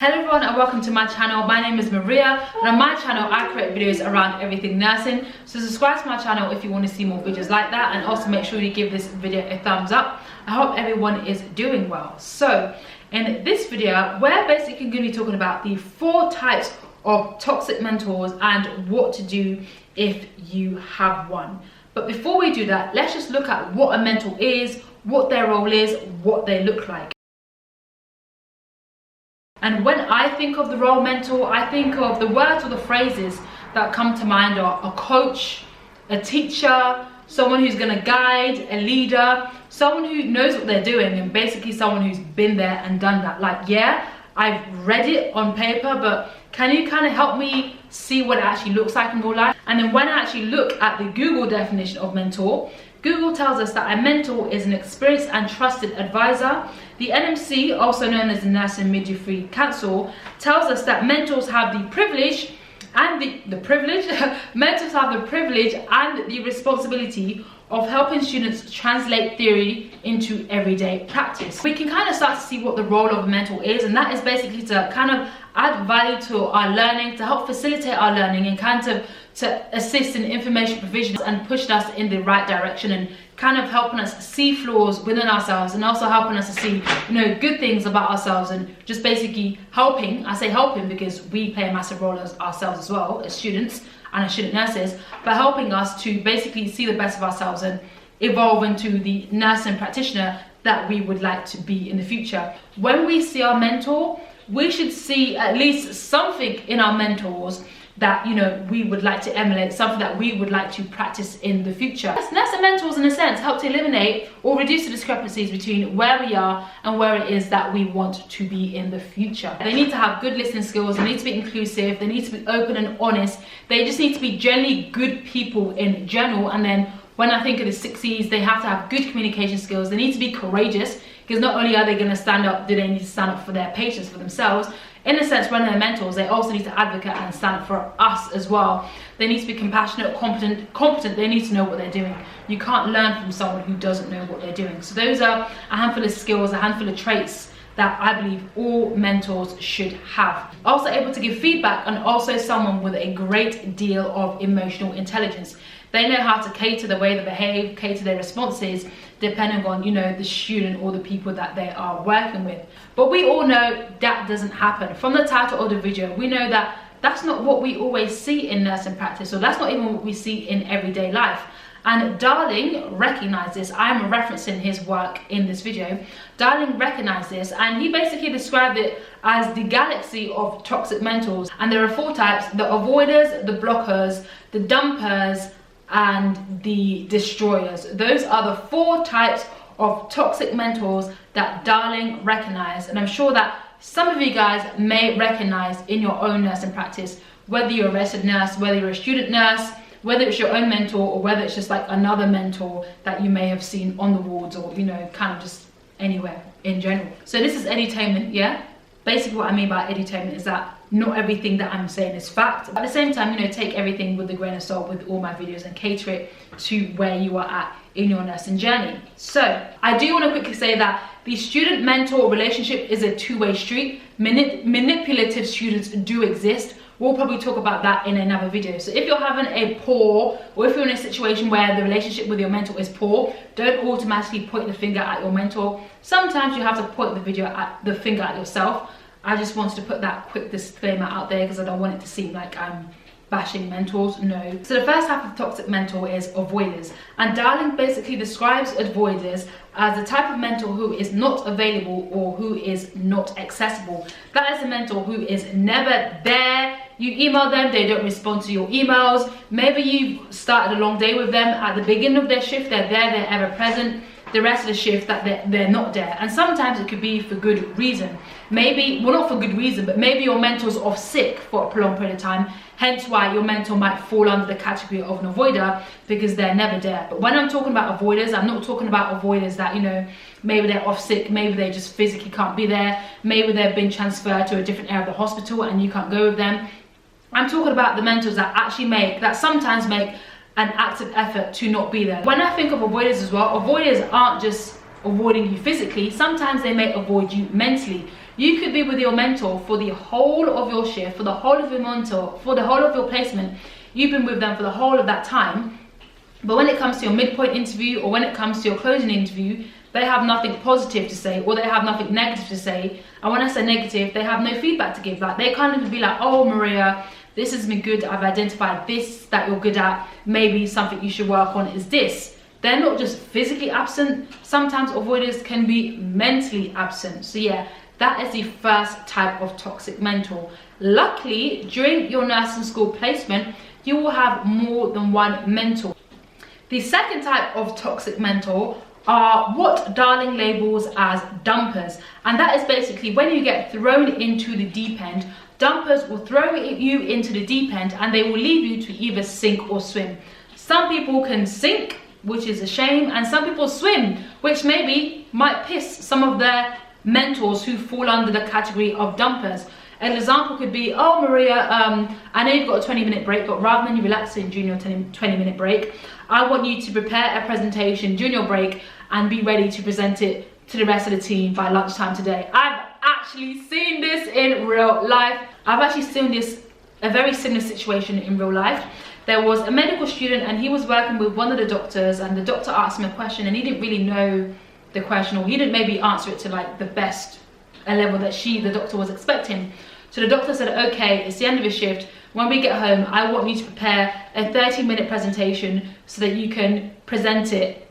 Hello everyone and welcome to my channel. My name is Maria and on my channel I create videos around everything nursing. So subscribe to my channel if you want to see more videos like that, and also make sure you give this video a thumbs up. I hope everyone is doing well. So in this video we're basically going to be talking about the 4 types of toxic mentors and what to do if you have one. But before we do that, let's just look at what a mentor is, what their role is, what they look like. And when I think of the role mentor, I think of the words or the phrases that come to mind are a coach, a teacher, someone who's going to guide, a leader, someone who knows what they're doing, and basically someone who's been there and done that. Like, yeah, I've read it on paper, but can you kind of help me see what it actually looks like in real life? And then when I actually look at the Google definition of mentor, Google tells us that a mentor is an experienced and trusted advisor. The NMC, also known as the Nursing Midwifery Council, tells us that mentors have the privilege and mentors have the privilege and the responsibility of helping students translate theory into everyday practice. We can kind of start to see what the role of a mentor is, and that is basically to kind of add value to our learning, to help facilitate our learning, and kind of to assist in information provision and push us in the right direction, and kind of helping us see flaws within ourselves, and also helping us to see, good things about ourselves, and just basically helping. I say helping because we play a massive role as ourselves as well, as students and as student nurses, but helping us to basically see the best of ourselves and evolve into the nursing practitioner that we would like to be in the future. When we see our mentor, we should see at least something in our mentors that we would like to emulate, something that we would like to practice in the future. Nursing mentors, in a sense, help to eliminate or reduce the discrepancies between where we are and where it is that we want to be in the future. They need to have good listening skills, they need to be inclusive, they need to be open and honest, they just need to be generally good people in general. And then when I think of the 6 C's, they have to have good communication skills, they need to be courageous, because not only are they going to stand up, do they need to stand up for their patients, for themselves. In a sense, when they're mentors, they also need to advocate and stand up for us as well. They need to be compassionate, competent, they need to know what they're doing. You can't learn from someone who doesn't know what they're doing. So those are a handful of skills, a handful of traits that I believe all mentors should have. Also able to give feedback, and also someone with a great deal of emotional intelligence. They know how to cater the way they behave, cater their responses, depending on, the student or the people that they are working with. But we all know that doesn't happen. From the title of the video, we know that that's not what we always see in nursing practice, or that's not even what we see in everyday life. And Darling recognized this. I'm referencing his work in this video. Darling recognized this, and he basically described it as the galaxy of toxic mentors. And there are 4 types: the avoiders, the blockers, the dumpers, and the destroyers. Those are the 4 types of toxic mentors that Darling recognized, and I'm sure that some of you guys may recognize in your own nursing practice, whether you're a registered nurse, whether you're a student nurse, whether it's your own mentor, or whether it's just like another mentor that you may have seen on the wards, or kind of just anywhere in general. So this is edutainment, yeah? Basically what I mean by edutainment is that not everything that I'm saying is fact. At the same time, take everything with a grain of salt with all my videos and cater it to where you are at in your nursing journey. So I do want to quickly say that the student-mentor relationship is a two-way street. Manipulative students do exist. We'll probably talk about that in another video. So if you're having a poor, or if you're in a situation where the relationship with your mentor is poor, don't automatically point the finger at your mentor. Sometimes you have to point the finger at yourself. I just wanted to put that quick disclaimer out there because I don't want it to seem like I'm bashing mentors. No. So the first type of toxic mentor is avoiders, and Darling basically describes avoiders as the type of mentor who is not available or who is not accessible. That is a mentor who is never there. You email them, they don't respond to your emails. Maybe you've started a long day with them. At the beginning of their shift, they're there, they're ever present. The rest of the shift that they're not there, and sometimes it could be for good reason. Maybe, well, not for good reason, but maybe your mentor's off sick for a prolonged period of time, hence why your mentor might fall under the category of an avoider, because they're never there. But when I'm talking about avoiders, I'm not talking about avoiders that maybe they're off sick, maybe they just physically can't be there, maybe they've been transferred to a different area of the hospital and you can't go with them. I'm talking about the mentors that sometimes make an active effort to not be there. When I think of avoiders as well, avoiders aren't just avoiding you physically. Sometimes they may avoid you mentally. You could be with your mentor for the whole of your shift, for the whole of your mentor, for the whole of your placement. You've been with them for the whole of that time. But when it comes to your midpoint interview, or when it comes to your closing interview, they have nothing positive to say, or they have nothing negative to say. And when I say negative, they have no feedback to give. Like, they kind of be like, oh, Maria, this has been good. I've identified this that you're good at. Maybe something you should work on is this. They're not just physically absent. Sometimes avoiders can be mentally absent. So yeah, that is the first type of toxic mentor. Luckily, during your nursing school placement, you will have more than one mentor. The second type of toxic mentor are what Darling labels as dumpers. And that is basically when you get thrown into the deep end. Dumpers will throw you into the deep end and they will leave you to either sink or swim. Some people can sink, which is a shame, and some people swim, which maybe might piss some of their mentors who fall under the category of dumpers. An example could be, oh Maria, I know you've got a 20-minute break, but rather than you relaxing during your 20-minute break, I want you to prepare a presentation during your break and be ready to present it to the rest of the team by lunchtime today. I've actually seen this in real life. I've actually seen this, a very similar situation in real life. There was a medical student and he was working with one of the doctors, and the doctor asked him a question and he didn't really know the question, or he didn't maybe answer it to like the best level that the doctor was expecting. So the doctor said, okay, it's the end of your shift. When we get home, I want you to prepare a 30-minute presentation so that you can present it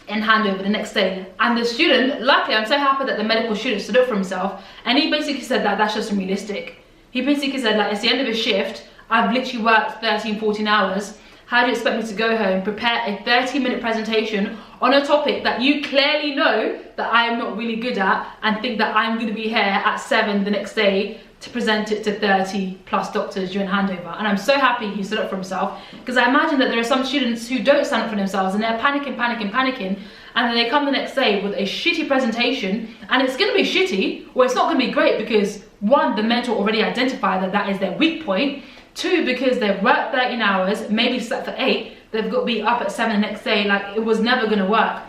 in handover the next day. And the student, luckily, I'm so happy that the medical student stood up for himself, and he basically said that that's just unrealistic. He basically said, like, it's the end of his shift, I've literally worked 13, 14 hours, how do you expect me to go home, prepare a 30-minute presentation on a topic that you clearly know that I am not really good at, and think that I'm going to be here at 7 the next day to present it to 30 plus doctors during handover? And I'm so happy he stood up for himself, because I imagine that there are some students who don't stand up for themselves and they're panicking, and then they come the next day with a shitty presentation, and it's going to be shitty, or it's not going to be great, because one, the mentor already identified that that is their weak point. Two, because they've worked 13 hours, maybe slept for 8, they've got to be up at 7 the next day, like, it was never going to work.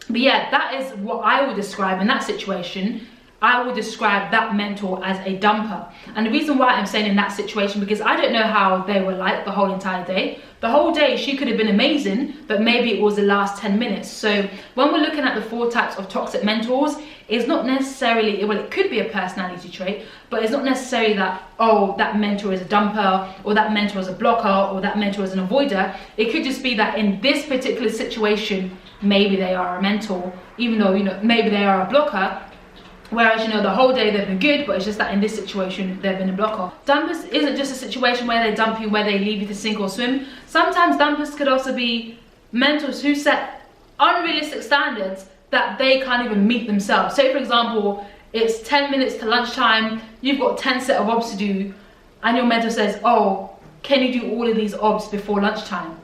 But yeah, that is what I would describe in that situation. I would describe that mentor as a dumper. And the reason why I'm saying in that situation, because I don't know how they were like the whole entire day. The whole day she could have been amazing, but maybe it was the last 10 minutes. So when we're looking at the 4 types of toxic mentors, it's not necessarily, well, it could be a personality trait, but it's not necessarily that, oh, that mentor is a dumper, or that mentor is a blocker, or that mentor is an avoider. It could just be that in this particular situation, maybe they are a mentor, even though, you know, maybe they are a blocker. Whereas, you know, the whole day they've been good, but it's just that in this situation, they've been a blocker. Dumpers isn't just a situation where they dump you, where they leave you to sink or swim. Sometimes dumpers could also be mentors who set unrealistic standards that they can't even meet themselves. Say, for example, it's 10 minutes to lunchtime, you've got 10 set of obs to do, and your mentor says, oh, can you do all of these obs before lunchtime?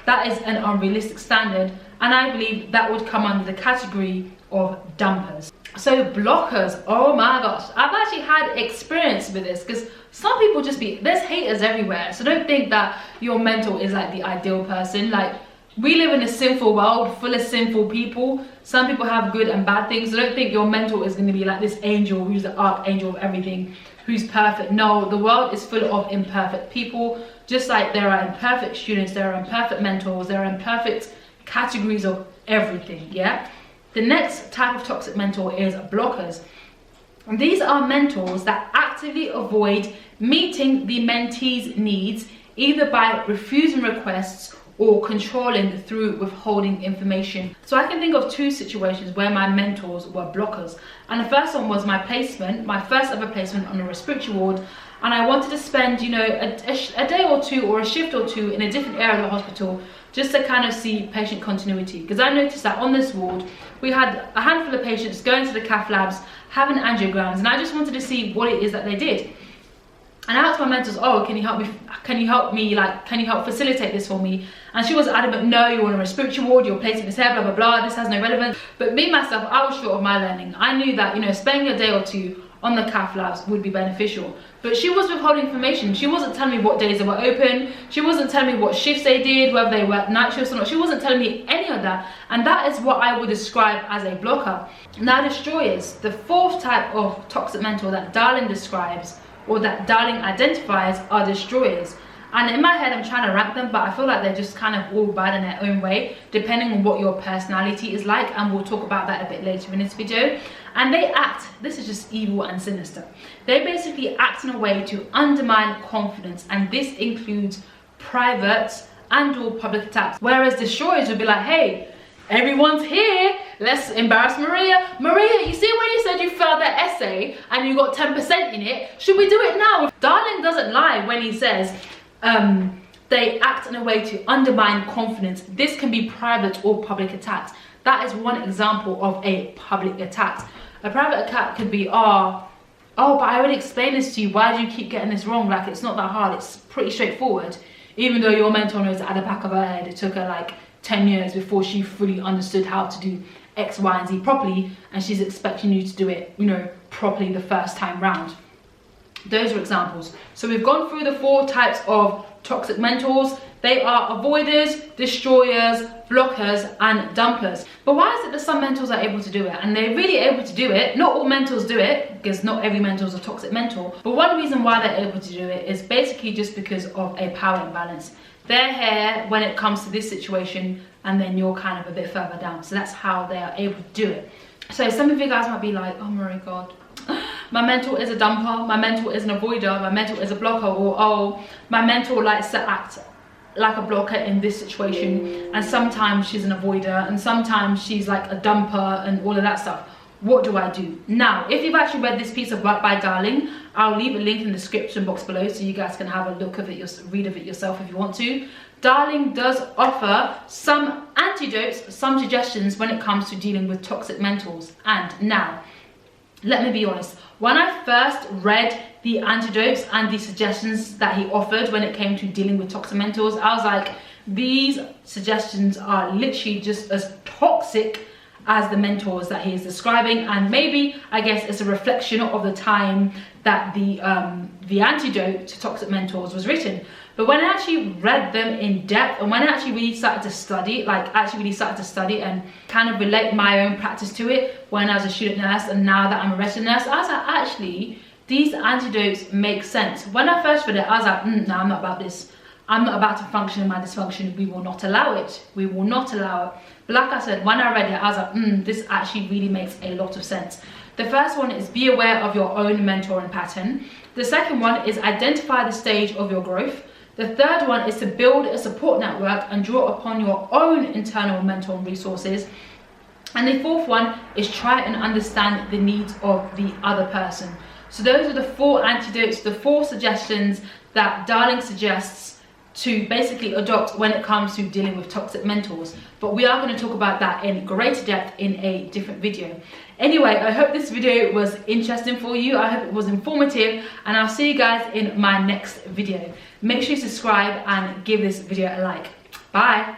That is an unrealistic standard, and I believe that would come under the category of dumpers. So blockers, oh my gosh, I've actually had experience with this, because some people just there's haters everywhere. So don't think that your mentor is like the ideal person. Like, we live in a sinful world full of sinful people. Some people have good and bad things. So don't think your mentor is going to be like this angel who's the archangel of everything, who's perfect. No, the world is full of imperfect people. Just like there are imperfect students, there are imperfect mentors, there are imperfect categories of everything, yeah? The next type of toxic mentor is blockers. And these are mentors that actively avoid meeting the mentee's needs, either by refusing requests or controlling through withholding information. So I can think of 2 situations where my mentors were blockers. And the first one was my placement, my first ever placement on a respiratory ward. And I wanted to spend, you know, a day or 2 or a shift or 2 in a different area of the hospital, just to kind of see patient continuity. Because I noticed that on this ward, we had a handful of patients going to the cath labs, having angiograms, and I just wanted to see what it is that they did. And I asked my mentors, oh, can you help facilitate this for me? And she was adamant, no, you're on a respiratory ward, your placement is here, blah, blah, blah, this has no relevance. But me, myself, I was short of my learning. I knew that, you know, spending a day or 2 on the cath labs would be beneficial. But she was withholding information. She wasn't telling me what days they were open. She wasn't telling me what shifts they did, whether they worked night shifts or not. She wasn't telling me any of that. And that is what I would describe as a blocker. Now, destroyers, the fourth type of toxic mentor that Darling describes, or that Darling identifies, are destroyers. And in my head, I'm trying to rank them, but I feel like they're just kind of all bad in their own way, depending on what your personality is like, and we'll talk about that a bit later in this video. And they act, this is just evil and sinister. They basically act in a way to undermine confidence, and this includes private and or public attacks. Whereas destroyers would be like, hey, everyone's here, let's embarrass Maria. Maria, you see when you said you failed that essay and you got 10% in it, should we do it now? Darling doesn't lie when he says they act in a way to undermine confidence. This can be private or public attacks. That is one example of a public attack. A private attack could be, oh, but I already explained this to you. Why do you keep getting this wrong? Like, it's not that hard. It's pretty straightforward. Even though your mentor knows at the back of her head, it took her like 10 years before she fully understood how to do X, Y, and Z properly, and she's expecting you to do it, you know, properly the first time round. Those are examples. So we've gone through the 4 types of toxic mentors. They are avoiders, destroyers, blockers, and dumpers. But why is it that some mentors are able to do it? And they're really able to do it. Not all mentors do it, because not every mentor is a toxic mentor. But one reason why they're able to do it is basically just because of a power imbalance. They're here when it comes to this situation, and then you're kind of a bit further down. So that's how they are able to do it. So some of you guys might be like, oh my God, my mentor is a dumper, my mentor is an avoider, my mentor is a blocker, or oh, my mentor likes to act like a blocker in this situation, and sometimes she's an avoider, and sometimes she's like a dumper, and all of that stuff. What do I do? Now, if you've actually read this piece of work by Darling, I'll leave a link in the description box below so you guys can have a look of it, read of it yourself if you want to. Darling does offer some antidotes, some suggestions when it comes to dealing with toxic mentors. And now, let me be honest, when I first read the antidotes and the suggestions that he offered when it came to dealing with toxic mentors, I was like, these suggestions are literally just as toxic as the mentors that he is describing, and maybe I guess it's a reflection of the time that the antidote to toxic mentors was written. But when I actually read them in depth, and when I actually really started to study, and kind of relate my own practice to it when I was a student nurse and now that I'm a registered nurse, I was like, actually, these antidotes make sense. When I first read it, I was like, no, I'm not about this. I'm not about to function in my dysfunction. We will not allow it. We will not allow it. But like I said, when I read it, I was like, this actually really makes a lot of sense. The first one is be aware of your own mentoring pattern. The second one is identify the stage of your growth. The third one is to build a support network and draw upon your own internal mentoring resources. And the fourth one is try and understand the needs of the other person. So those are the 4 antidotes, the 4 suggestions that Darling suggests to basically adopt when it comes to dealing with toxic mentors. But we are going to talk about that in greater depth in a different video. Anyway, I hope this video was interesting for you. I hope it was informative, and I'll see you guys in my next video. Make sure you subscribe and give this video a like. Bye.